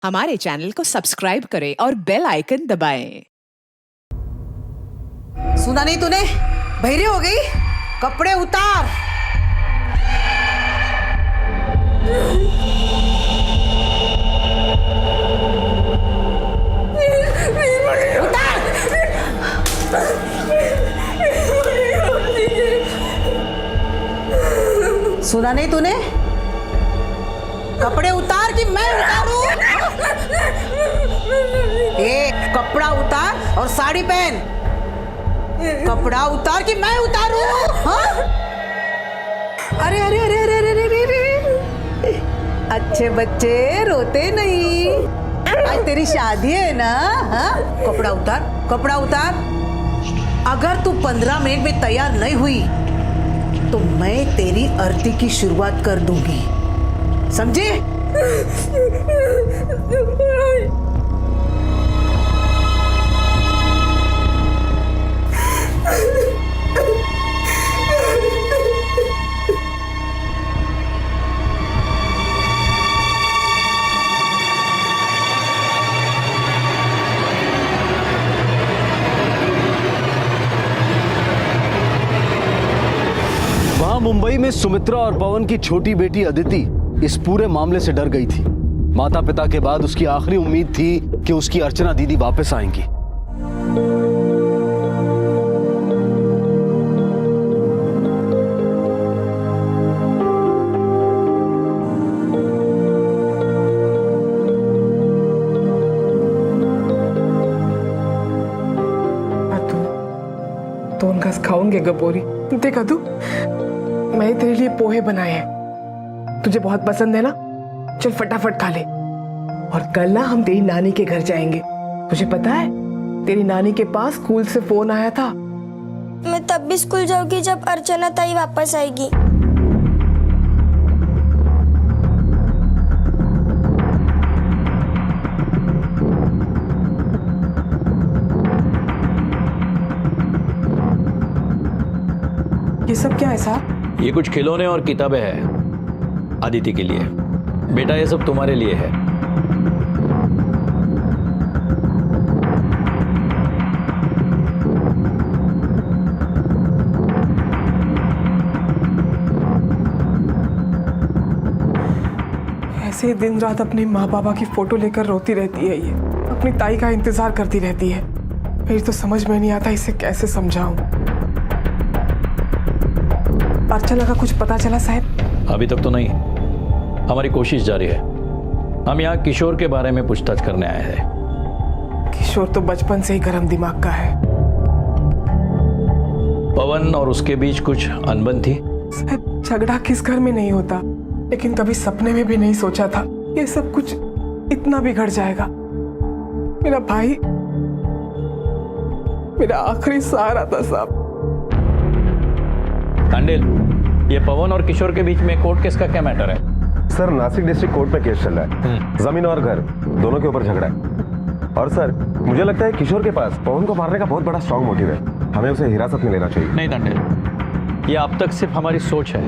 हमारे चैनल को सब्सक्राइब करें और बेल आइकन दबाएं। सुना नहीं तूने? बहरी हो गई? कपड़े उतार। उतार। सुना नहीं तूने? कपड़े उतार कि मैं उतारूं? कपड़ा उतार और साड़ी पहन। कपड़ा उतार कि मैं उतारूं? हाँ? अरे अरे अरे अरे अरे अरे अरे, अच्छे बच्चे रोते नहीं। आज तेरी शादी है ना? हाँ? कपड़ा उतार, कपड़ा उतार। अगर तू 15 मिनट में तैयार नहीं हुई तो मैं तेरी आरती की शुरुआत कर दूंगी, समझे? वहां मुंबई में सुमित्रा और पवन की छोटी बेटी अदिति इस पूरे मामले से डर गई थी। माता पिता के बाद उसकी आखिरी उम्मीद थी कि उसकी अर्चना दीदी वापस आएंगी। तो उनका खाऊंगे गपोरी। देखा तू, मैं तेरे लिए पोहे बनाए हैं, तुझे बहुत पसंद है ना? चल फटाफट खा ले। और कल ना हम तेरी नानी के घर जाएंगे। तुझे पता है तेरी नानी के पास स्कूल से फोन आया था। मैं तब भी स्कूल जाऊंगी जब अर्चना ताई वापस आएगी। ये सब क्या है साहब? ये कुछ खिलौने और किताबें हैं आदिति के लिए। बेटा ये सब तुम्हारे लिए है। ऐसे दिन रात अपने माँ बाबा की फोटो लेकर रोती रहती है। ये अपनी ताई का इंतजार करती रहती है। मेरी तो समझ में नहीं आता इसे कैसे समझाऊं। अर्चना का कुछ पता चला साहब? अभी तक तो नहीं, हमारी कोशिश जारी है। हम यहाँ किशोर के बारे में पूछताछ करने आए हैं। किशोर तो बचपन से ही गर्म दिमाग का है। पवन और उसके बीच कुछ अनबन थी? साहब झगड़ा किस घर में नहीं होता, लेकिन कभी सपने में भी नहीं सोचा था ये सब कुछ इतना बिगड़ जाएगा। मेरा भाई मेरा आखिरी सहारा था साहब। कांडेल, ये पवन और किशोर के बीच में कोर्ट केस का क्या मैटर है? सर नासिक डिस्ट्रिक्ट कोर्ट में केस चल रहा है। जमीन और घर दोनों के ऊपर झगड़ा है। और सर मुझे लगता है किशोर के पास पवन को मारने का बहुत बड़ा स्ट्रांग मोटिव है। हमें उसे हिरासत में लेना चाहिए। नहीं कांडेल, ये अब तक सिर्फ हमारी सोच है।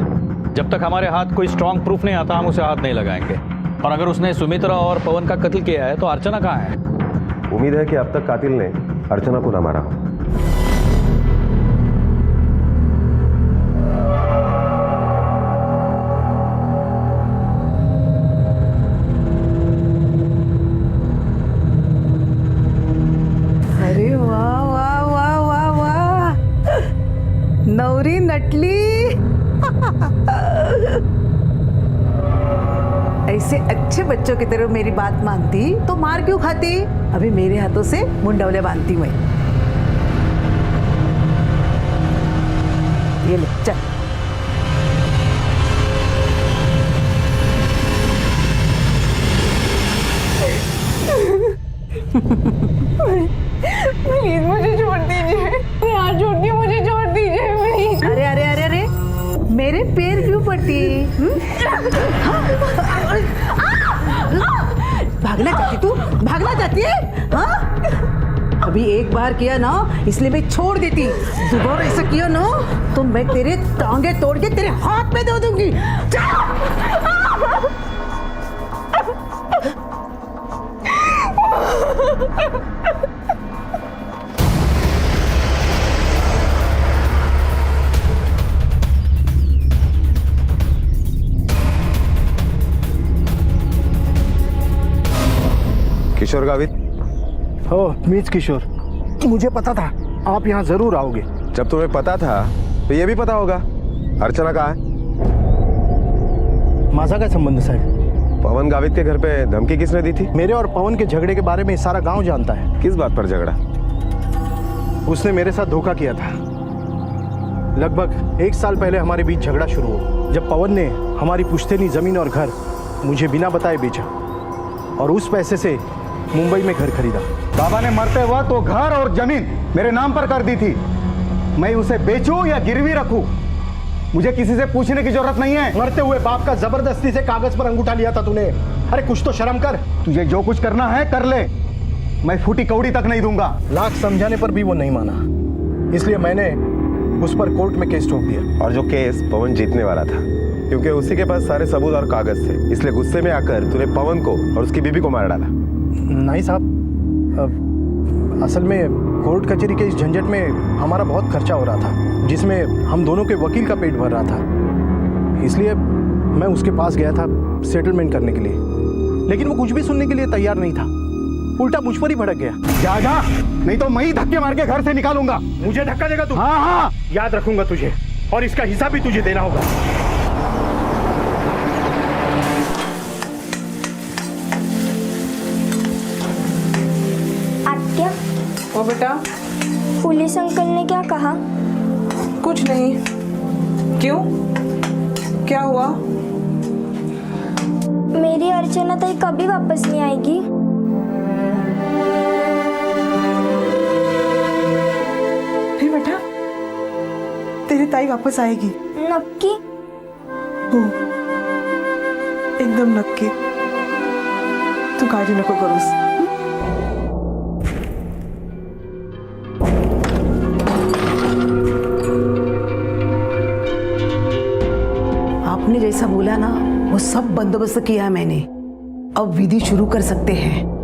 जब तक हमारे हाथ कोई स्ट्रांग प्रूफ नहीं आता हम उसे हाथ नहीं लगाएंगे। और अगर उसने सुमित्रा और पवन का कत्ल किया है तो अर्चना कहाँ है? उम्मीद है कि अब तक कातिल ने अर्चना को ना मारा हो। अरे वाह वाह वाह वाह वाह, नवरी नटली। ऐसे अच्छे बच्चों की तरह मेरी बात मानती तो मार क्यों खाती? अभी मेरे हाथों से मुंडवले बांधती मैं। ये ले चल। प्लीज मुझे छोड़ दीजिए, मैं हाथ जोड़ती हूँ, मुझे छोड़ दीजिए प्लीज। अरे अरे अरे अरे, मेरे पैर क्यों पड़ती? भागना चाहती तू? भागना चाहती है? हाँ? अभी एक बार किया ना इसलिए मैं छोड़ देती। दोबारा ऐसा किया ना तो मैं तेरे टांगे तोड़ के तेरे हाथ में दे दूंगी। किशोर गावित, ओह मीत किशोर, मुझे पता था आप यहाँ जरूर आओगे। जब तुम्हें पता था तो ये भी पता होगा अर्चना कहाँ है? माझा काय संबंध साहेब? पवन गावित के घर पे धमकी किसने दी थी? मेरे और पवन के झगड़े के बारे में सारा गांव जानता है। किस बात पर झगड़ा? उसने मेरे साथ धोखा किया था। लगभग 1 साल पहले हमारे बीच झगड़ा शुरू हुआ, जब पवन ने हमारी पुश्तैनी जमीन और घर मुझे बिना बताए बेचा और उस पैसे से मुंबई में घर खरीदा। बाबा ने मरते वक्त तो घर और जमीन मेरे नाम पर कर दी थी। मैं उसे बेचूं या गिरवी रखूं, मुझे किसी से पूछने की जरूरत नहीं है। मरते हुए बाप का जबरदस्ती से कागज पर अंगूठा लिया था तूने। अरे कुछ तो शर्म कर। तुझे जो कुछ करना है कर ले, मैं फूटी कौड़ी तक नहीं दूंगा। लाख समझाने पर भी वो नहीं माना, इसलिए मैंने उस पर कोर्ट में केस ठोक दिया। और जो केस पवन जीतने वाला था, क्योंकि उसी के पास सारे सबूत और कागज थे, इसलिए गुस्से में आकर तूने पवन को और उसकी बीबी को मार डाला। नहीं साहब, असल में कोर्ट कचहरी के इस झंझट में हमारा बहुत खर्चा हो रहा था, जिसमें हम दोनों के वकील का पेट भर रहा था। इसलिए मैं उसके पास गया था सेटलमेंट करने के लिए, लेकिन वो कुछ भी सुनने के लिए तैयार नहीं था। उल्टा मुझ पर ही भड़क गया। जा जा, नहीं तो मैं ही धक्के मार के घर से निकालूंगा। मुझे धक्का देगा तू? हाँ हाँ, याद रखूंगा तुझे, और इसका हिसाब भी तुझे देना होगा। आत्या, ओ बेटा, पुलिस अंकल ने क्या कहा? कुछ नहीं। क्यों, क्या हुआ? मेरी अर्चना ताई कभी वापस नहीं आएगी? नहीं बेटा, तेरी ताई वापस आएगी। नक्की? हो, एकदम नक्की। तू काळजी नको करूस। आपने जैसा बोला ना, वो सब बंदोबस्त किया मैंने। अब विधि शुरू कर सकते हैं।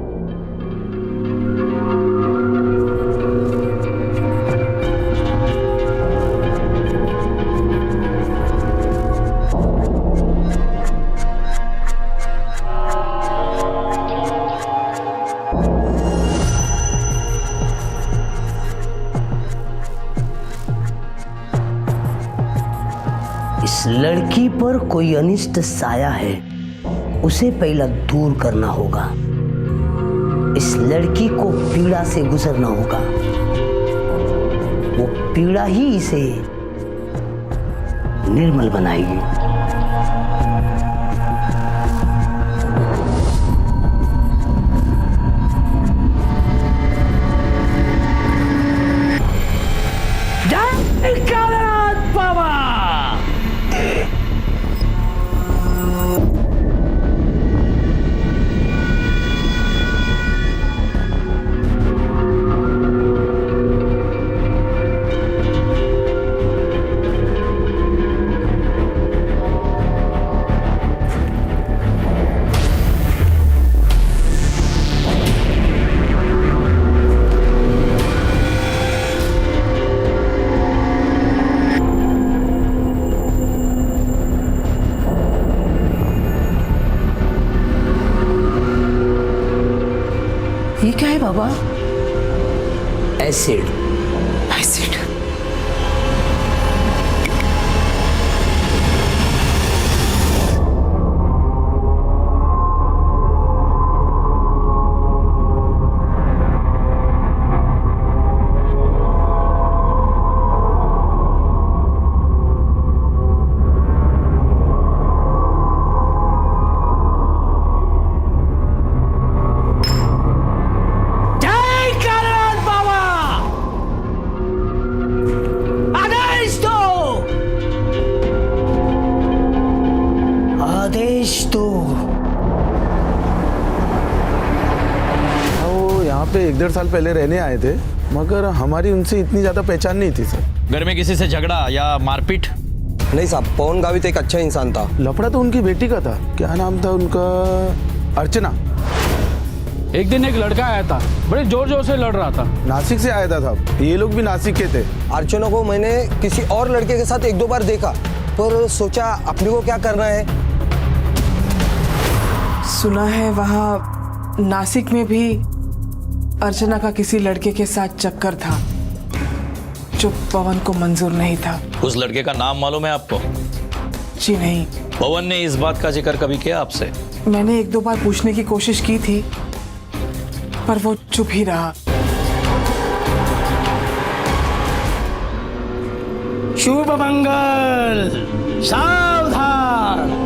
इस लड़की पर कोई अनिष्ट साया है, उसे पहला दूर करना होगा। इस लड़की को पीड़ा से गुजरना होगा, वो पीड़ा ही इसे निर्मल बनाएगी। जय कालराज बाबा। ये क्या है बाबा? एसिड। एसिड? पे 1-1.5 साल पहले रहने आए थे, मगर हमारी उनसे इतनी ज़्यादा पहचान नहीं थी सर। घर में किसी से झगड़ा या मारपीट? नहीं साहब, पवन गावित एक अच्छा इंसान था। लफड़ा तो उनकी बेटी का था, क्या नाम था उनका? अर्चना। एक दिन एक लड़का आया था, बड़े जोर जोर से लड़ रहा था। नासिक से आया था साहब, ये लोग भी नासिक के थे। अर्चना को मैंने किसी और लड़के के साथ 1-2 बार देखा, पर सोचा अपने को क्या करना है। सुना है वहाँ नासिक में भी अर्चना का किसी लड़के के साथ चक्कर था जो पवन को मंजूर नहीं था। उस लड़के का नाम मालूम है आपको? जी नहीं। पवन ने इस बात का जिक्र कभी किया आपसे? मैंने एक दो बार पूछने की कोशिश की थी पर वो चुप ही रहा। शुभ मंगल, सावधान।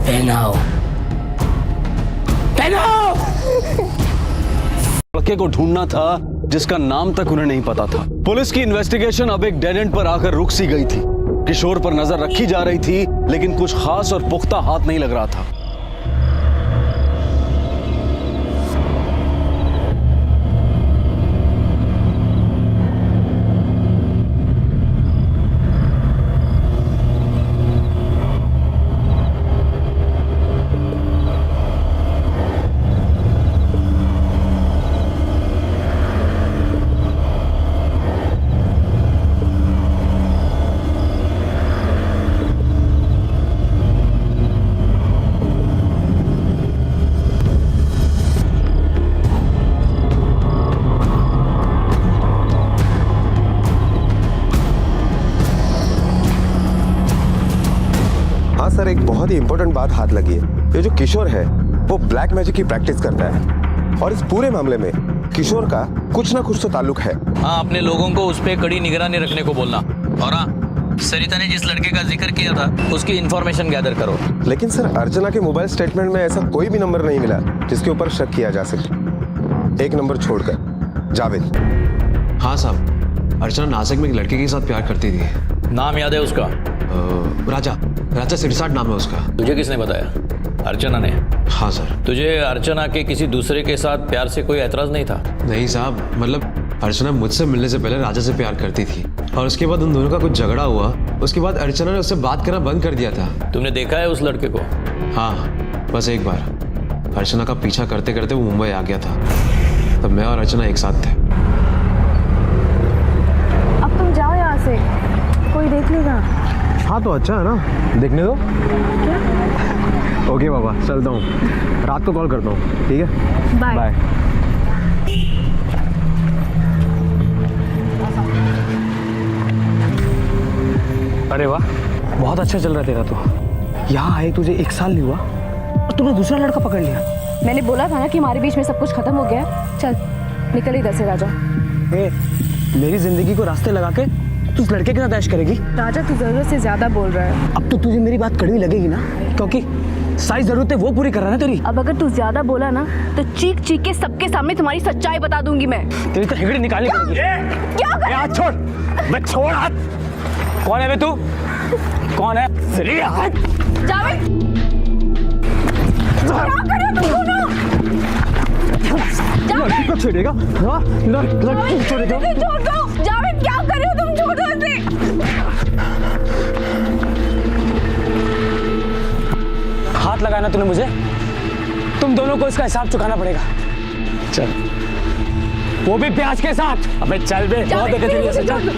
पहनाओ। लड़के को ढूंढना था जिसका नाम तक उन्हें नहीं पता था। पुलिस की इन्वेस्टिगेशन अब एक डेड एंड पर आकर रुक सी गई थी। किशोर पर नजर रखी जा रही थी लेकिन कुछ खास और पुख्ता हाथ नहीं लग रहा था। सर एक बहुत ही इंपॉर्टेंट बात हाथ लगी है। ये जो किशोर है वो ब्लैक मैजिक की प्रैक्टिस करता है और इस पूरे मामले में किशोर का कुछ ना कुछ तो ताल्लुक है। हाँ, अपने लोगों को उस पर कड़ी निगरानी रखने को बोलना। और हाँ, सरिता ने जिस लड़के का जिक्र किया था उसकी इंफॉर्मेशन गैदर करो। लेकिन सर अर्चना के मोबाइल स्टेटमेंट में ऐसा कोई भी नंबर नहीं मिला जिसके ऊपर शक किया जा सके, एक नंबर छोड़कर। जावेद। हाँ साहब, अर्चना नासिक में एक लड़के के साथ प्यार करती थी। नाम याद है उसका? राजा सिरसाट नाम है उसका। तुझे किसने बताया? अर्चना ने? हाँ सर। तुझे अर्चना के किसी दूसरे के साथ प्यार से कोई एतराज नहीं था? नहीं साहब, मतलब अर्चना मुझसे मिलने से पहले राजा से प्यार करती थी और उसके बाद उन दोनों का कुछ झगड़ा हुआ। उसके बाद अर्चना ने उससे बात करना बंद कर दिया था। तुमने देखा है उस लड़के को? हाँ, बस एक बार। अर्चना का पीछा करते करते वो मुंबई आ गया था। तब मैं और अर्चना एक साथ थे। अब तुम जाओ यहाँ से, कोई देख लेगा। हाँ तो अच्छा है ना, देखने दो। ओके बाबा, चलता हूँ, रात को कॉल करता हूँ। ठीक है, बाय। बाय। अरे वाह, बहुत अच्छा चल रहा है तेरा तो। यहाँ आए तुझे 1 साल नहीं हुआ और तूने दूसरा लड़का पकड़ लिया। मैंने बोला था ना कि हमारे बीच में सब कुछ खत्म हो गया है। चल निकल इधर से राजा। मेरी जिंदगी को रास्ते लगा के तू उस लड़के के साथ ऐश करेगी? राजा तू जरूरत से ज्यादा बोल रहा है। अब तो तुझे मेरी बात कड़वी लगेगी ना, क्योंकि सारी जरूरतें वो पूरी कर रहा है तेरी। अब अगर तू ज्यादा बोला ना तो चीख चीख के सबके सामने तुम्हारी सच्चाई बता दूंगी मैं। तेरी तो हिगड़ी निकालनी पड़ेगी। क्या कर? हाथ छोड़, मैं छोड़ हाथ। कौन है बे तू? कौन है? श्री हाथ। जावेद, क्या कर रहे हो तुम दोनों? लड़की को छोड़ेगा? हाँ, लड़की को छोड़ेगा? छोड़ दो। जावेद, क्या कर रहे हो तुम? छोड़ दो इसे। हाथ लगाना तूने मुझे, तुम दोनों को इसका हिसाब चुकाना पड़ेगा। चल, वो भी प्याज के साथ। अबे चल बे, बहुत देखे तेरी ऐसे। चल।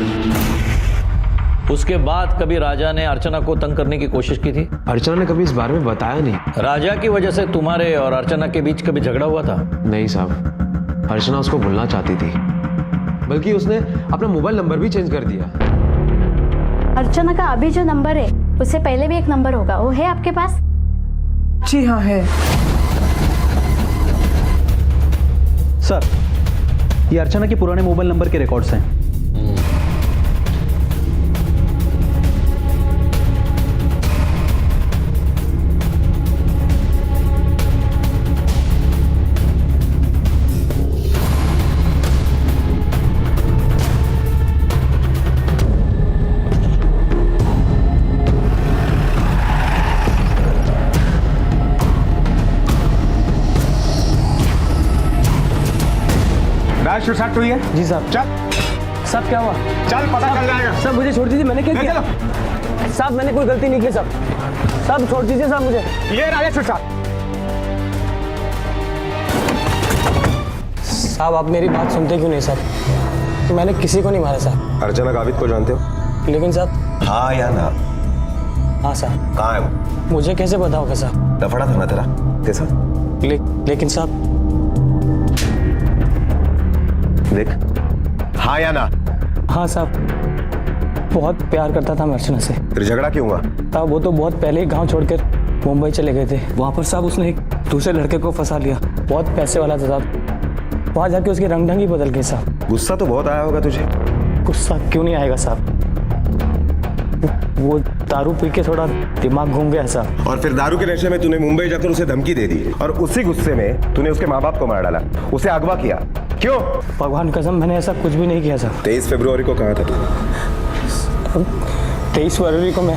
उसके बाद कभी राजा ने अर्चना को तंग करने की कोशिश की थी? अर्चना ने कभी इस बारे में बताया नहीं। राजा की वजह से तुम्हारे और अर्चना के बीच कभी झगड़ा हुआ था? नहीं साहब, अर्चना उसको भूलना चाहती थी, बल्कि उसने अपना मोबाइल नंबर भी चेंज कर दिया। अर्चना का अभी जो नंबर है उससे पहले भी एक नंबर होगा, वो है आपके पास? जी हाँ है। सर, ये अर्चना के पुराने मोबाइल नंबर के रिकॉर्ड्स हैं। शॉट हुई है? जी साहब। चल साहब क्या हुआ? चल, पता चल जाएगा। साहब मुझे छोड़ दीजिए, मैंने क्या किया? साहब मैंने कोई गलती नहीं की साहब। सब छोड़ दीजिए साहब मुझे। ये राजेश साहब। साहब आप मेरी बात सुनते क्यों नहीं साहब? मैंने किसी को नहीं मारा साहब। अर्चना गावित को जानते हो? लेकिन साहब। हाँ या ना? हाँ साहब। कहाँ है वो? मुझे कैसे पता होगा साहब? लफड़ा था ना तेरा? कैसा? लेकिन साहब। देख, हाँ या ना? हाँ साहब, बहुत प्यार करता था मैं अर्चना से। फिर झगड़ा क्यों हुआ? साहब वो तो बहुत पहले ही गांव छोड़कर मुंबई चले गए थे। वहाँ पर साहब उसने एक दूसरे लड़के को फंसा लिया। बहुत पैसे वाला था साहब। वहाँ जाके उसके रंग ढंग ही बदल गए साहब। गुस्सा तो बहुत आया होगा तुझे। गुस्सा क्यों नहीं आएगा साहब? वो दारू पी के थोड़ा दिमाग घूम गया साहब। और फिर दारू के नशे में तूने मुंबई जाकर उसे धमकी दे दी और उसी गुस्से में तूने उसके माँ बाप को मार डाला, उसे अगवा किया। क्यों? भगवान कसम मैंने ऐसा कुछ भी नहीं किया साहब। 23 फरवरी को कहाँ था तू? 23 फरवरी को मैं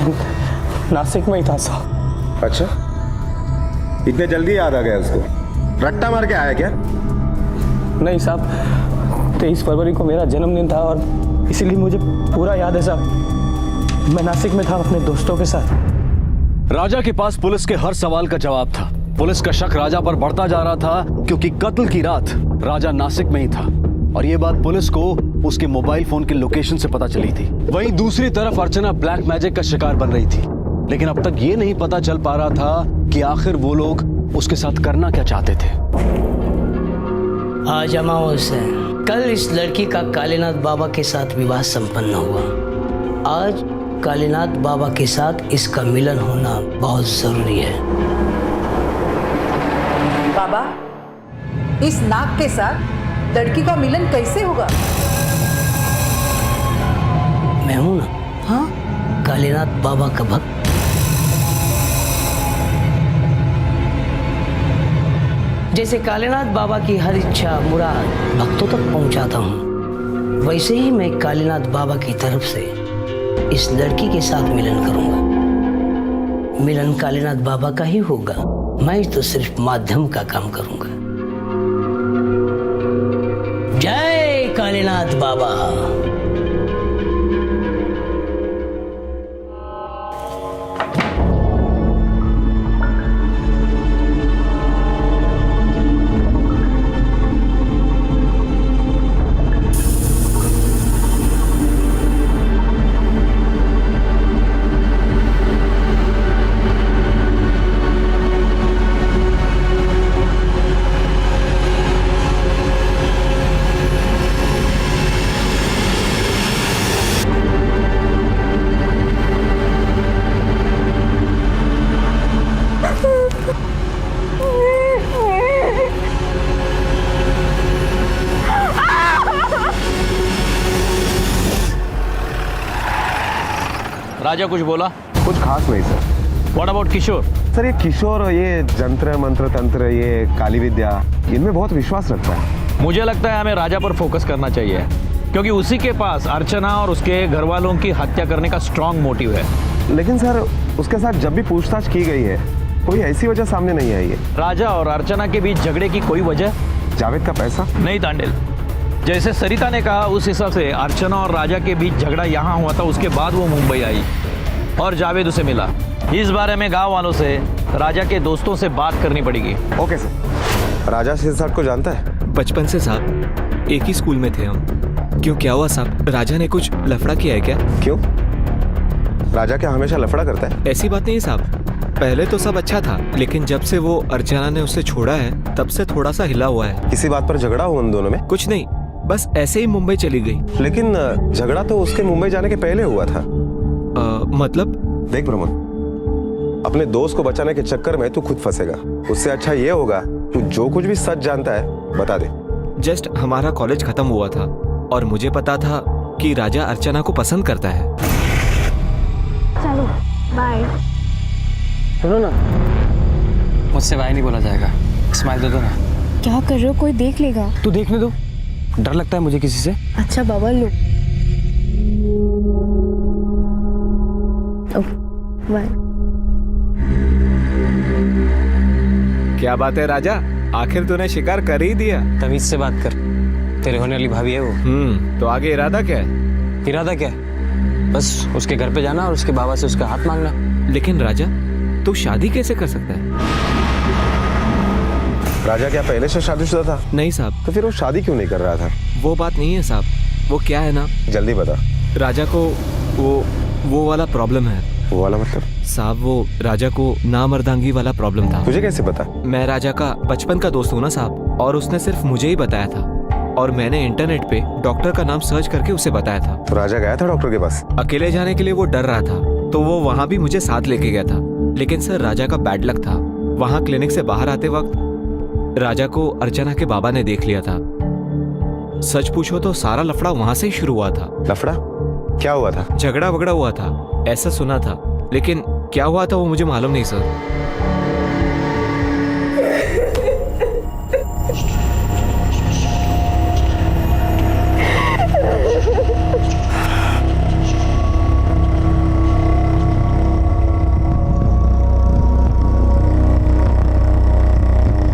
नासिक में ही था साहब। अच्छा, इतने जल्दी याद आ गया उसको? रट्टा मार के आया क्या? नहीं साहब, 23 फरवरी को मेरा जन्मदिन था और इसीलिए मुझे पूरा याद है साहब। मैं नासिक में था अपने दोस्तों के साथ। राजा के पास पुलिस के हर सवाल का जवाब था। पुलिस का शक राजा पर बढ़ता जा रहा था क्योंकि कत्ल की रात राजा नासिक में ही था और ये बात पुलिस को उसके मोबाइल फोन के लोकेशन से पता चली थी। वहीं दूसरी तरफ अर्चना ब्लैक मैजिक का शिकार बन रही थी, लेकिन अब तक ये नहीं पता चल पा रहा था कि आखिर वो लोग उसके साथ करना क्या चाहते थे। आज अमावस्या है। कल इस लड़की का कालीनाथ बाबा के साथ विवाह संपन्न हुआ। आज कालीनाथ बाबा के साथ इसका मिलन होना बहुत जरूरी है। बाबा, इस नाग के साथ लड़की का मिलन कैसे होगा? मैं हूं ना, हाँ? कालीनाथ बाबा का भक्त। जैसे कालीनाथ बाबा की हर इच्छा मुराद भक्तों तक पहुंचाता हूं, वैसे ही मैं कालीनाथ बाबा की तरफ से इस लड़की के साथ मिलन करूंगा। मिलन कालीनाथ बाबा का ही होगा, मैं तो सिर्फ माध्यम का काम करूंगा। जय कालीनाथ बाबा। राजा कुछ बोला? कुछ खास नहीं sir. What about Kishore? Sir ये किशोर ये जंत्र मंत्र तंत्र ये काली विद्या इनमें बहुत विश्वास रखता है। मुझे लगता है हमें राजा पर फोकस करना चाहिए क्योंकि उसी के पास अर्चना और उसके घर वालों की हत्या करने का स्ट्रांग मोटिव है। लेकिन सर उसके साथ जब भी पूछताछ की गई है कोई ऐसी वजह सामने नहीं आई है। राजा और अर्चना के बीच झगड़े की कोई वजह? जावेद का पैसा? नहीं तांडेल, जैसे सरिता ने कहा उस हिसाब से अर्चना और राजा के बीच झगड़ा यहाँ हुआ था, उसके बाद वो मुंबई आई और जावेद उसे मिला। इस बारे में गांव वालों से राजा के दोस्तों से बात करनी पड़ेगी। Okay sir. राजा सिरसाट को जानता है? बचपन से साहब एक ही स्कूल में थे हम। क्यों, क्या हुआ साहब? राजा ने कुछ लफड़ा किया है क्या? क्यों? राजा क्या हमेशा लफड़ा करता है? ऐसी बात नहीं साहब, पहले तो सब अच्छा था लेकिन जब से वो अर्चना ने उसे छोड़ा है तब से थोड़ा सा हिला हुआ है। किसी बात पर झगड़ा हुआ उन दोनों में? कुछ नहीं, बस ऐसे ही मुंबई चली गई। लेकिन झगड़ा तो उसके मुंबई जाने के पहले हुआ था। मतलब? देख ब्रह्मन, अपने दोस्त को बचाने के चक्कर में तू खुद फंसेगा। उससे अच्छा ये होगा तू जो कुछ भी सच जानता है बता दे। जस्ट हमारा कॉलेज खत्म हुआ था और मुझे पता था कि राजा अर्चना को पसंद करता है। चलो बाय। सुनो ना, मुझसे बाय नहीं बोला जाएगा। स्माइल दे दो ना। क्या कर रहे हो? कोई देख लेगा। तू देखने दो, डर लगता है मुझे किसी से। अच्छा बाबा लो। बाय। क्या बात है राजा, आखिर तूने शिकार कर ही दिया। तमीज से बात कर, तेरे होने वाली भाभी है वो। तो आगे इरादा क्या है? इरादा क्या है? बस उसके घर पे जाना और उसके बाबा से उसका हाथ मांगना। लेकिन राजा, तो शादी कैसे कर सकता है? राजा क्या पहले से शादीशुदा था? नहीं साहब। तो फिर वो शादी क्यों नहीं कर रहा था? वो बात नहीं है साहब। वो क्या है ना, जल्दी बता। राजा को वो वाला प्रॉब्लम है। वो वाला मतलब? साहब वो राजा को नामर्दांगी वाला प्रॉब्लम था। तुझे कैसे पता? मैं राजा का बचपन का दोस्त हूँ ना साहब, और उसने सिर्फ मुझे ही बताया था, और मैंने इंटरनेट पे डॉक्टर का नाम सर्च करके उसे बताया था। तो राजा गया था डॉक्टर के पास? अकेले जाने के लिए वो डर रहा था, तो वो वहाँ भी मुझे साथ लेके गया था। लेकिन सर राजा का बैड लक था। वहाँ क्लिनिक से बाहर आते वक्त राजा को अर्चना के बाबा ने देख लिया था। सच पूछो तो सारा लफड़ा वहाँ से ही शुरू हुआ था। लफड़ा? क्या हुआ था? झगड़ा वगड़ा हुआ था, ऐसा सुना था, लेकिन क्या हुआ था वो मुझे मालूम नहीं सर।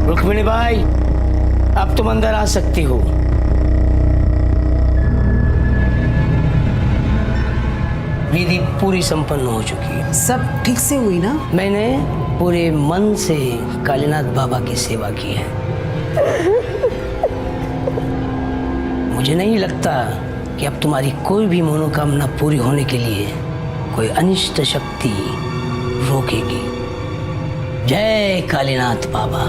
रुक्मिणी भाई, अब तुम अंदर आ सकती हो। विधि पूरी संपन्न हो चुकी है। सब ठीक से हुई ना? मैंने पूरे मन से कालीनाथ बाबा की सेवा की है। मुझे नहीं लगता कि अब तुम्हारी कोई भी मनोकामना पूरी होने के लिए कोई अनिष्ट शक्ति रोकेगी। जय कालीनाथ बाबा।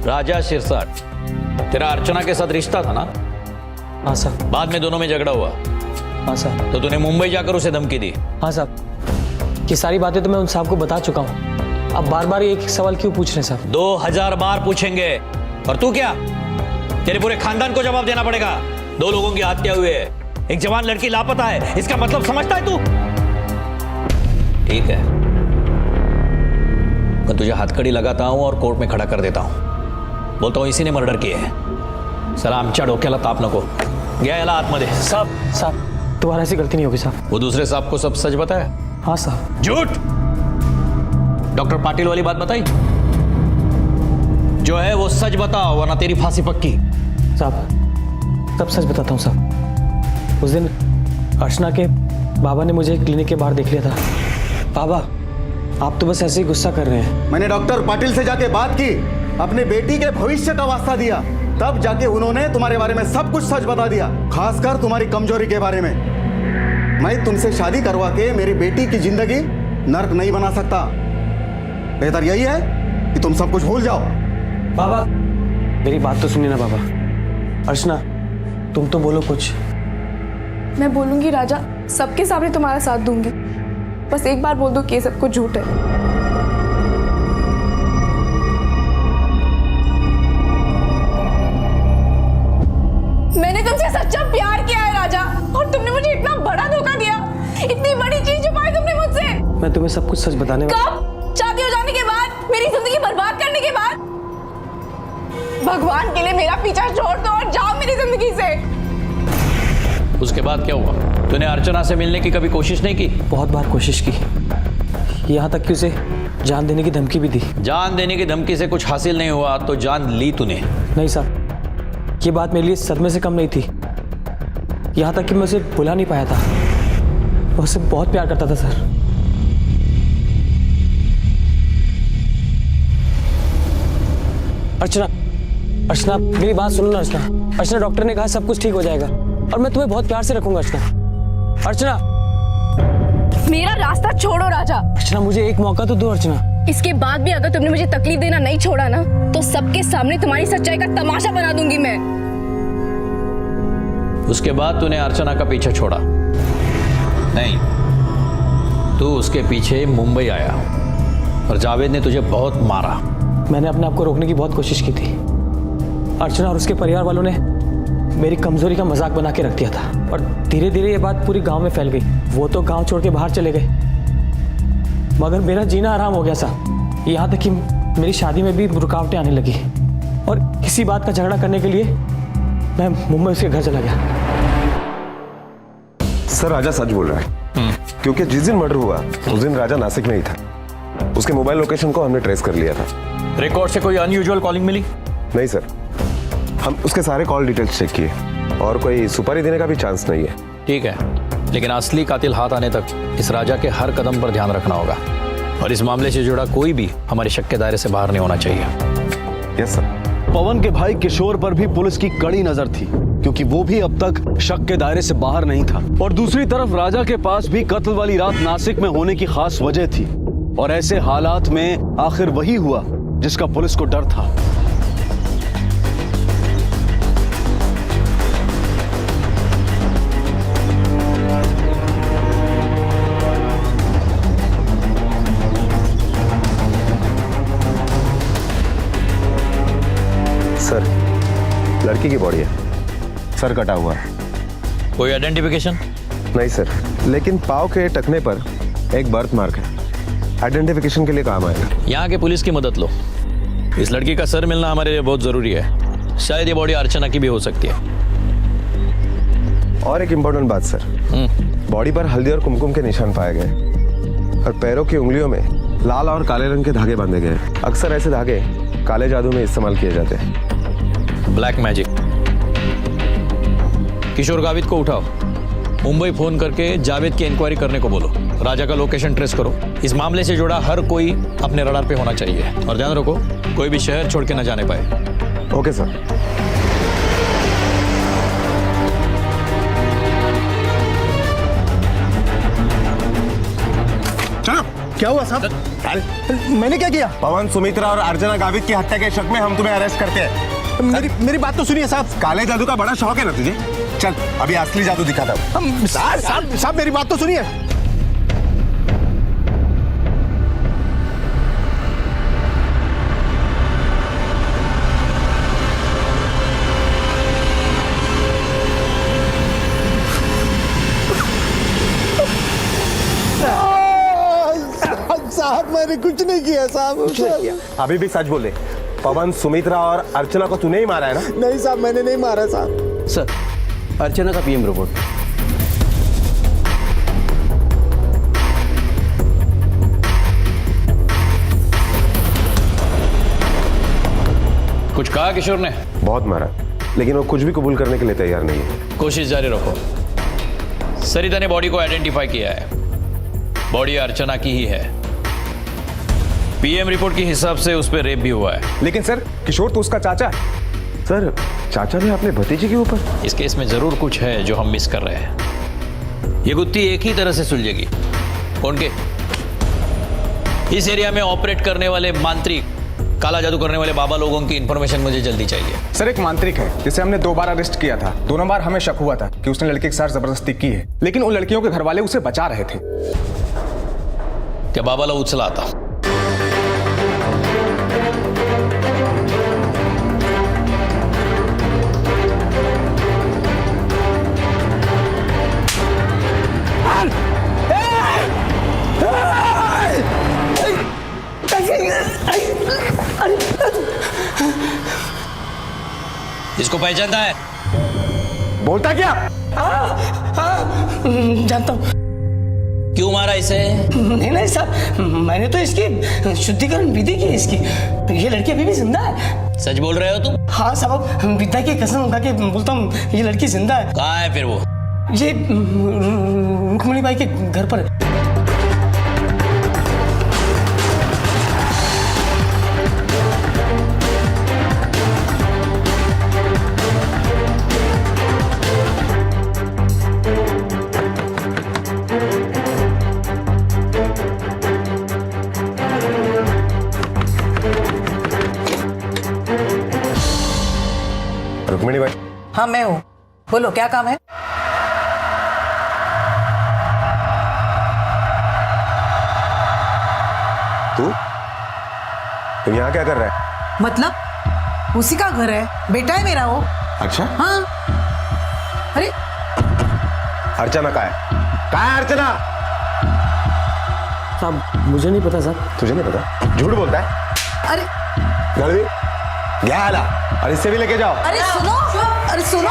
राजा सिरसाट, तेरा अर्चना के साथ रिश्ता था ना? हाँ साहब। बाद में दोनों में झगड़ा हुआ? हाँ साहब। तो तूने मुंबई जाकर उसे धमकी दी? हाँ साहब। ये सारी बातें तो मैं उन साहब को बता चुका हूँ। अब बार बार एक सवाल क्यों पूछ रहे हैं साहब? 2000 बार पूछेंगे। और तू क्या? तेरे पूरे खानदान को जवाब देना पड़ेगा। 2 लोगों की हत्या हुई है, एक जवान लड़की लापता है, इसका मतलब समझता है तू? ठीक है, मैं तुझे हथकड़ी लगाता हूं और कोर्ट में खड़ा कर देता हूं। बोलता हूं इसी ने मर्डर किया है। सला आमच्या डोक्याला ताप नको। गया याला आतमध्ये। साहब तुम्हारा ऐसी गलती नहीं होगी साहब। वो दूसरे साहब को सब सच बताया? हाँ साहब। झूठ। डॉक्टर पाटिल वाली बात बताई? जो है वो सच बताओ, वरना तेरी फांसी पक्की। साहब तब सच बताता हूँ साहब। उस दिन अर्चना के बाबा ने मुझे क्लिनिक के बाहर देख लिया था। बाबा आप तो बस ऐसे ही गुस्सा कर रहे हैं। मैंने डॉक्टर पाटिल से जाके बात की, अपने बेटी के भविष्य का वास्ता दिया, तब जाके उन्होंने तुम्हारे बारे में सब कुछ सच बता दिया, खासकर तुम्हारी कमजोरी के बारे में। मैं तुमसे शादी करवा के मेरी बेटी की जिंदगी नर्क नहीं बना सकता। बेहतर यही है कि तुम सब कुछ भूल जाओ। बाबा मेरी बात तो सुनिए ना बाबा। अर्चना तुम तो बोलो कुछ। मैं बोलूंगी राजा, सबके सामने तुम्हारा साथ दूंगी। बस एक बार बोल दो कि ये सब कुछ झूठ है। मैंने तुमसे सच्चा प्यार किया है राजा, और तुमने मुझे इतना बड़ा धोखा दिया। इतनी बड़ी चीज छुपाई तुमने मुझसे। मैं तुम्हें सब कुछ सच बताने कब? शादी हो जाने के बाद? मेरी जिंदगी बर्बाद करने के बाद? भगवान के लिए मेरा पीछा छोड़ दो और जाओ मेरी जिंदगी से। उसके बाद क्या हुआ? तूने अर्चना से मिलने की कभी कोशिश नहीं की? बहुत बार कोशिश की, यहाँ तक कि उसे जान देने की धमकी भी दी। जान देने की धमकी से कुछ हासिल नहीं हुआ तो जान ली तूने? नहीं साहब, ये बात मेरे लिए सदमे से कम नहीं थी। यहाँ तक कि मैं उसे भुला नहीं पाया था। मैं उससे बहुत प्यार करता था सर। अर्चना, अर्चना मेरी बात सुनो ना अर्चना। अर्चना डॉक्टर ने कहा सब कुछ ठीक हो जाएगा और मैं तुम्हें बहुत प्यार से रखूंगा अर्चना। अर्चना मेरा रास्ता छोड़ो राजा। अर्चना मुझे एक मौका तो दो अर्चना। इसके बाद भी अगर तुमने मुझे तकलीफ देना नहीं छोड़ा ना, तो सबके सामने तुम्हारी सच्चाई का तमाशा बना दूंगी मैं। उसके बाद तूने अर्चना का पीछा छोड़ा? नहीं, तू उसके पीछे मुंबई आया और जावेद ने तुझे बहुत मारा। मैंने अपने आप को रोकने की बहुत कोशिश की थी। अर्चना और उसके परिवार वालों ने मेरी कमजोरी का मजाक बना के रख दिया था और धीरे धीरे ये बात पूरी गांव में फैल गई। वो तो गांव छोड़ के बाहर चले गए, मगर मेरा जीना आराम हो गया सा। यहाँ तक कि मेरी शादी में भी रुकावटें आने लगी और इसी बात का झगड़ा करने के लिए मैं मुंबई उसके घर चला गया। सर राजा सच बोल रहा है, क्योंकि जिस दिन मर्डर हुआ उस दिन राजा नासिक में ही था। उसके मोबाइल लोकेशन को हमने ट्रेस कर लिया था। रिकॉर्ड से कोई अनयूजुअल कॉलिंग मिली? नहीं सर, हम उसके सारे कॉल डिटेल्स चेक किए और कोई सुपारी देने का भी चांस नहीं है। ठीक है, लेकिन असली कातिल हाथ आने तक इस राजा के हर कदम पर ध्यान रखना होगा और इस मामले से जुड़ा कोई भी हमारे शक के दायरे से बाहर नहीं होना चाहिए। Yes sir. पवन के भाई किशोर पर भी पुलिस की कड़ी नजर थी, क्योंकि वो भी अब तक शक के दायरे से बाहर नहीं था। और दूसरी तरफ राजा के पास भी कत्ल वाली रात नासिक में होने की खास वजह थी, और ऐसे हालात में आखिर वही हुआ जिसका पुलिस को डर था। सर, लड़की की बॉडी है, सर कटा हुआ है। कोई आइडेंटिफिकेशन? नहीं सर, लेकिन पाँव के टखने पर एक बर्थ मार्क है, आइडेंटिफिकेशन के लिए काम आएगा। यहाँ के पुलिस की मदद लो, इस लड़की का सर मिलना हमारे लिए बहुत जरूरी है। शायद ये बॉडी अर्चना की भी हो सकती है। और एक इम्पोर्टेंट बात सर, बॉडी पर हल्दी और कुमकुम के निशान पाए गए और पैरों की उंगलियों में लाल और काले रंग के धागे बांधे गए। अक्सर ऐसे धागे काले जादू में इस्तेमाल किए जाते हैं। Black magic. किशोर गावित को उठाओ, मुंबई फोन करके जावेद की इंक्वायरी करने को बोलो, राजा का लोकेशन ट्रेस करो। इस मामले से जुड़ा हर कोई अपने रडार पे होना चाहिए और ध्यान रखो कोई भी शहर छोड़ के न जाने पाए। Okay sir. क्या हुआ साहब? मैंने क्या किया? पवन, सुमित्रा और अर्चना गावित की हत्या के शक में हम तुम्हें अरेस्ट करते हैं। मेरी बात तो सुनिए साहब। काले जादू का बड़ा शौक है ना तुझे? चल अभी असली जादू दिखाता हूँ। साहब मेरी बात तो सुनिए। साहब मैंने कुछ नहीं किया साहब। अभी भी सच बोले। पवन, सुमित्रा और अर्चना को तूने ही मारा है ना? नहीं साहब, मैंने नहीं मारा साहब। सर, अर्चना का पीएम रिपोर्ट। कुछ कहा किशोर ने? बहुत मारा, लेकिन वो कुछ भी कबूल करने के लिए तैयार नहीं है। कोशिश जारी रखो। सरिता ने बॉडी को आइडेंटिफाई किया है, बॉडी अर्चना की ही है। पीएम रिपोर्ट के हिसाब से उस पर रेप भी हुआ है। लेकिन सर, किशोर तो उसका चाचा है। सर, चाचा ने अपने भतीजे के ऊपर? इस केस में जरूर कुछ है जो हम मिस कर रहे हैं। ये गुत्थी एक ही तरह से सुलझेगी। कौन के? इस एरिया में ऑपरेट करने वाले मांत्रिक, काला जादू करने वाले बाबा लोगों की इंफॉर्मेशन मुझे जल्दी चाहिए। सर, एक मांत्रिक है जिसे हमने 2 बार अरेस्ट किया था। दोनों बार हमें शक हुआ था कि उसने लड़के के साथ जबरदस्ती की है, लेकिन उन लड़कियों के घर वाले उसे बचा रहे थे। क्या बाबा लोग उछला आता? इसको पहचानता है? बोलता क्या? जानता हूँ। क्यों मारा इसे? नहीं साहब, मैंने तो इसकी शुद्धिकरण विधि की इसकी। ये लड़की अभी भी जिंदा है। सच बोल रहे हो तुम? हाँ साहब, विद्या की कसम उठा के बोलता हूँ, ये लड़की जिंदा है। कहाँ है फिर वो? ये रुक्मणी बाई के घर पर है। रुक्मिणी बाई। हाँ मैं हूँ, बोलो क्या काम है? तुम यहाँ क्या कर रहा है? मतलब उसी का घर है, बेटा है मेरा वो। अच्छा। हाँ। अरे अर्चना कहाँ है? कहाँ है अर्चना? साहब मुझे नहीं पता साहब। तुझे नहीं पता? झूठ बोलता है। अरे गलवी क्या हाल है? और इससे भी लेके जाओ। अरे सुनो, अरे सुनो।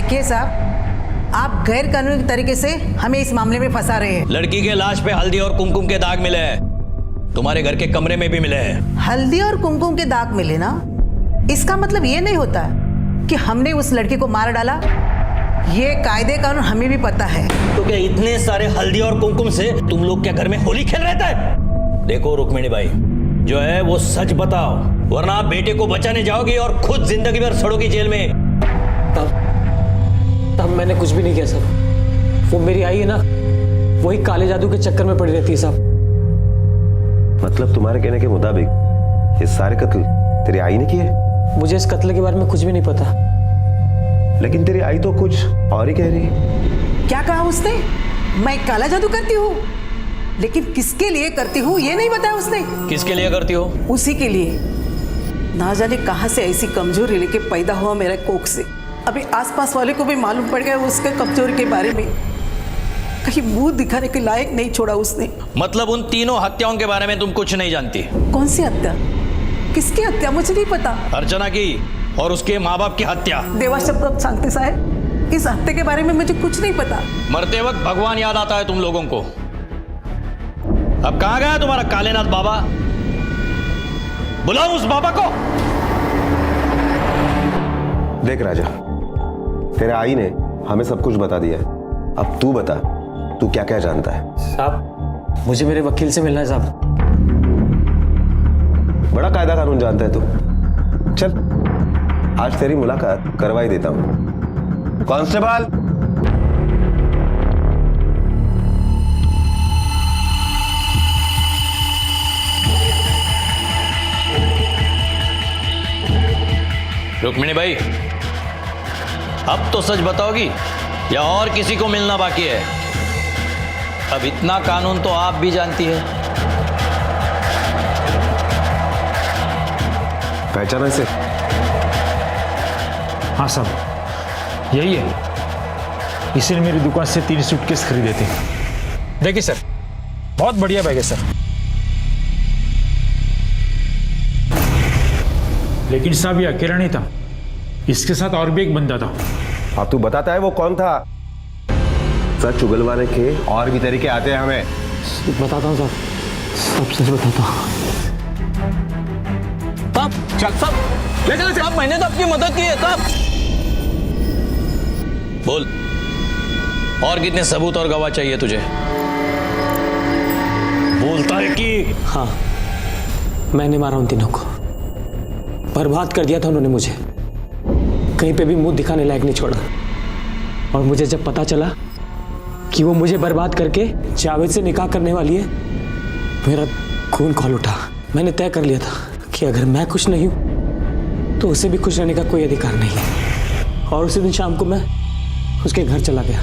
देखिए साहब, आप गैर कानूनी तरीके से हमें इस मामले में फंसा रहे हैं। लड़की के लाश पे हल्दी और कुमकुम के दाग मिले हैं, तुम्हारे घर के कमरे में भी मिले हैं। हल्दी और कुमकुम के दाग मिले ना, इसका मतलब ये नहीं होता कि हमने उस लड़की को मार डाला। ये कायदे कानून हमें भी पता है। तो क्या इतने सारे हल्दी और कुमकुम से तुम लोग क्या घर में होली खेल रहता है? देखो रुक्मिणी बाई, जो है वो सच बताओ, वरना आप बेटे को बचाने जाओगी और खुद जिंदगी भर सड़ोगी जेल में। तब मैंने कुछ भी नहीं किया साहब। वो मेरी आई है ना, वही काले जादू के चक्कर में पड़ी रहती है साहब। मतलब तुम्हारे कहने के मुताबिक ये सारे कत्ल तेरी आई ने किए? मुझे इस कत्ल के बारे में कुछ भी नहीं पता। लेकिन तेरी आई तो कुछ और ही कह रही है। क्या कहा उसने? मैं काला जादू करती हूँ, लेकिन किसके लिए करती हूँ ये नहीं बताया उसने। किसके लिए करती हो? उसी के लिए। ना जाने कहां से ऐसी कमजोरी लेके पैदा हुआ मेरा कोख से। अभी आसपास वाले को भी मालूम पड़ गया उसके कमजोरी के बारे में। कहीं मुंह दिखाने के लायक नहीं छोड़ा उसने। मतलब उन तीनों हत्याओं के बारे में तुम कुछ नहीं जानती? कौन सी हत्या? किसकी हत्या मुझे नहीं पता। अर्चना की और उसके माँ बाप की हत्या। देवा शब्द शांति साहब, इस हत्या के बारे में मुझे कुछ नहीं पता। मरते वक्त भगवान याद आता है तुम लोगों को। अब कहां गया तुम्हारा कालेनाथ बाबा? बुलाओ उस बाबा को। देख राजा, तेरे आई ने हमें सब कुछ बता दिया है। अब तू बता, तू क्या क्या जानता है? साहब, मुझे मेरे वकील से मिलना है साहब। बड़ा कायदा कानून जानता है तू। चल, आज तेरी मुलाकात करवा ही देता हूं। कांस्टेबल, रुक्मिणी भाई, अब तो सच बताओगी या और किसी को मिलना बाकी है? अब इतना कानून तो आप भी जानती है। पहचाना इसे? हाँ साहब, यही है। इसी ने मेरी दुकान से 3 सूटकेस खरीदे थे। देखिए सर, बहुत बढ़िया बैग है सर। लेकिन साहब ये अकेला नहीं था, इसके साथ और भी एक बंदा था। अब तू बताता है वो कौन था? सच उगलवाने के और भी तरीके आते हैं हमें। बताता हूँ साहब, सब सच बताता हूँ। साहब, मैंने तो आपकी मदद की है साहब। बोल, और कितने सबूत और गवाह चाहिए तुझे? बोलता है कि हाँ, मैंने मारा उन तीनों को। बर्बाद कर दिया था उन्होंने मुझे, कहीं पे भी मुंह दिखाने लायक नहीं छोड़ा। और मुझे जब पता चला कि वो मुझे बर्बाद करके जावेद से निकाह करने वाली है, मेरा खून खौल उठा। मैंने तय कर लिया था कि अगर मैं खुश नहीं हूं तो उसे भी खुश रहने का कोई अधिकार नहीं है। और उसी दिन शाम को मैं उसके घर चला गया।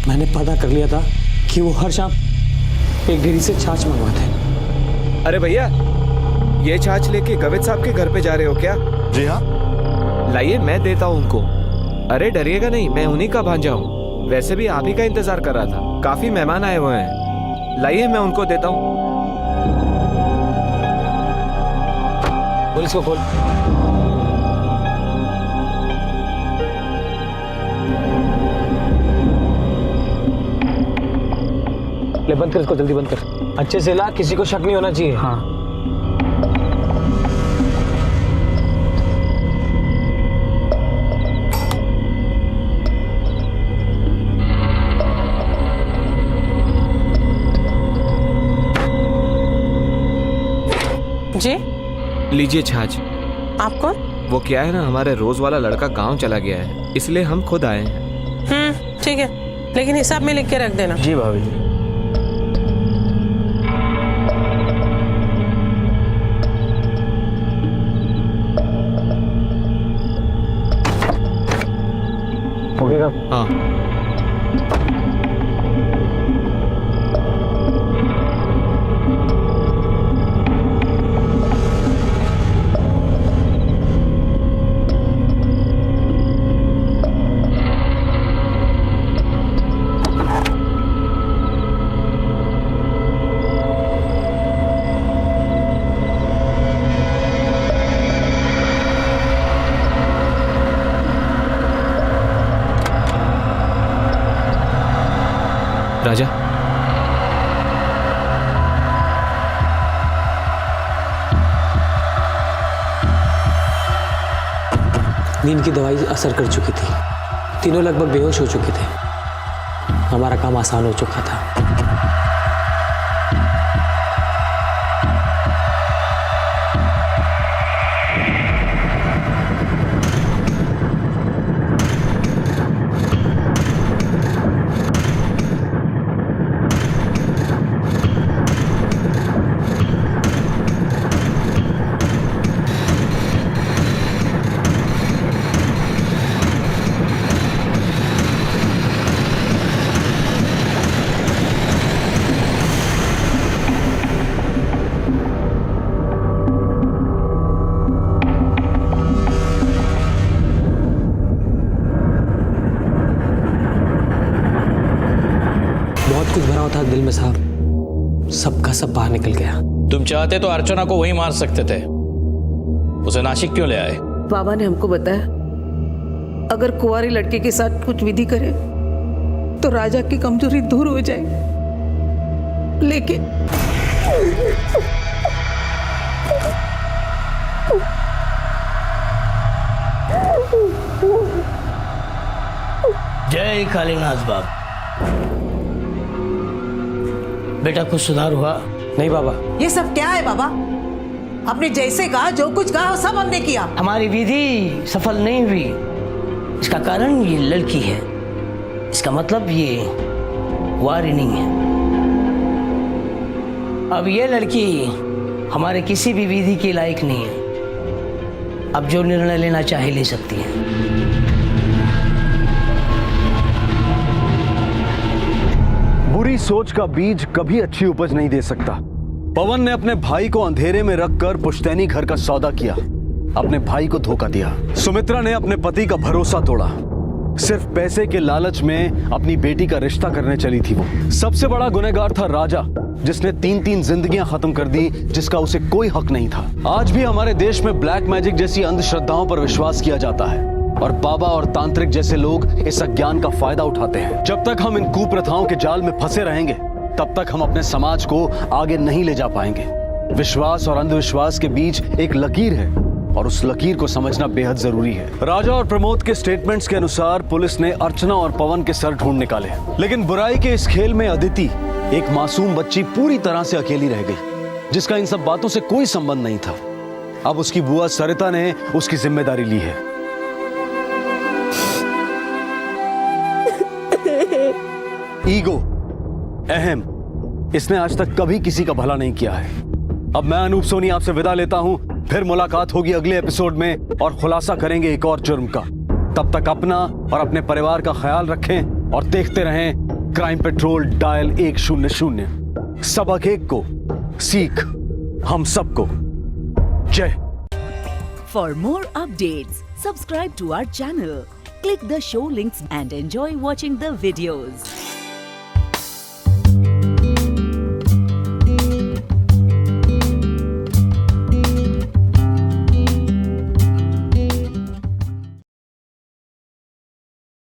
मैंने पता कर लिया था कि वो हर शाम एक डेयरी से छाछ मंगवाते हैं। अरे भैया, ये छाछ लेके गवेद साहब के घर पे जा रहे हो क्या? जी हाँ। लाइए, मैं देता हूँ उनको। अरे डरिएगा नहीं, मैं उन्हीं का भांजा हूँ। वैसे भी आप ही का इंतजार कर रहा था, काफी मेहमान आए हुए हैं। लाइए, मैं उनको देता हूँ। पुलिस को खोल। ले, बंद कर इसको, जल्दी बंद कर। अच्छे से ला, किसी को शक नहीं होना चाहिए। हाँ। जी लीजिए छाछ। आप कौन? वो क्या है ना, हमारे रोज वाला लड़का गांव चला गया है, इसलिए हम खुद आए हैं। ठीक है, लेकिन हिसाब में लिख के रख देना। जी भाभी जी। ओके। हाँ। नींद की दवाई असर कर चुकी थी, तीनों लगभग बेहोश हो चुके थे। हमारा काम आसान हो चुका था। कुछ भरा था दिल में साहब, सबका सब बाहर निकल गया। तुम चाहते तो अर्चना को वहीं मार सकते थे, उसे नासिक क्यों ले आए? बाबा ने हमको बताया अगर कुंवारी लड़के के साथ कुछ विधि करे तो राजा की कमजोरी दूर हो जाए, लेकिन जय कालीनाथ बाबा। बेटा कुछ सुधार हुआ? नहीं बाबा। ये सब क्या है बाबा? आपने जैसे कहा, जो कुछ कहा सब हमने किया। हमारी विधि सफल नहीं हुई, इसका कारण ये लड़की है। इसका मतलब ये वारिनी है। अब ये लड़की हमारे किसी भी विधि के लायक नहीं है। अब जो निर्णय लेना चाहे ले सकती है। बुरी सोच का बीज कभी अच्छी उपज नहीं दे सकता। पवन ने अपने भाई को अंधेरे में रखकर पुश्तैनी घर का सौदा किया, अपने भाई को धोखा दिया। सुमित्रा ने अपने पति का भरोसा तोड़ा, सिर्फ पैसे के लालच में अपनी बेटी का रिश्ता करने चली थी वो। सबसे बड़ा गुनहगार था राजा, जिसने 3-3 जिंदगियां खत्म कर दी जिसका उसे कोई हक नहीं था। आज भी हमारे देश में ब्लैक मैजिक जैसी अंधश्रद्धाओं पर विश्वास किया जाता है और बाबा और तांत्रिक जैसे लोग इस अज्ञान का फायदा उठाते हैं। जब तक हम इन कुप्रथाओं के जाल में फंसे रहेंगे तब तक हम अपने समाज को आगे नहीं ले जा पाएंगे। विश्वास और अंधविश्वास के बीच एक लकीर है और उस लकीर को समझना बेहद जरूरी है। राजा और प्रमोद के स्टेटमेंट्स के अनुसार पुलिस ने अर्चना और पवन के सर ढूंढ निकाले, लेकिन बुराई के इस खेल में अदिति, एक मासूम बच्ची, पूरी तरह से अकेली रह गई, जिसका इन सब बातों से कोई संबंध नहीं था। अब उसकी बुआ सरिता ने उसकी जिम्मेदारी ली है। ईगो, अहम, इसने आज तक कभी किसी का भला नहीं किया है। अब मैं अनूप सोनी आपसे विदा लेता हूं, फिर मुलाकात होगी अगले एपिसोड में और खुलासा करेंगे एक और जुर्म का। तब तक अपना और अपने परिवार का ख्याल रखें और देखते रहें क्राइम पेट्रोल डायल 100। सबक एक को, सीख हम सबको। जय। For more updates, subscribe to our channel, click the show links and enjoy watching the videos.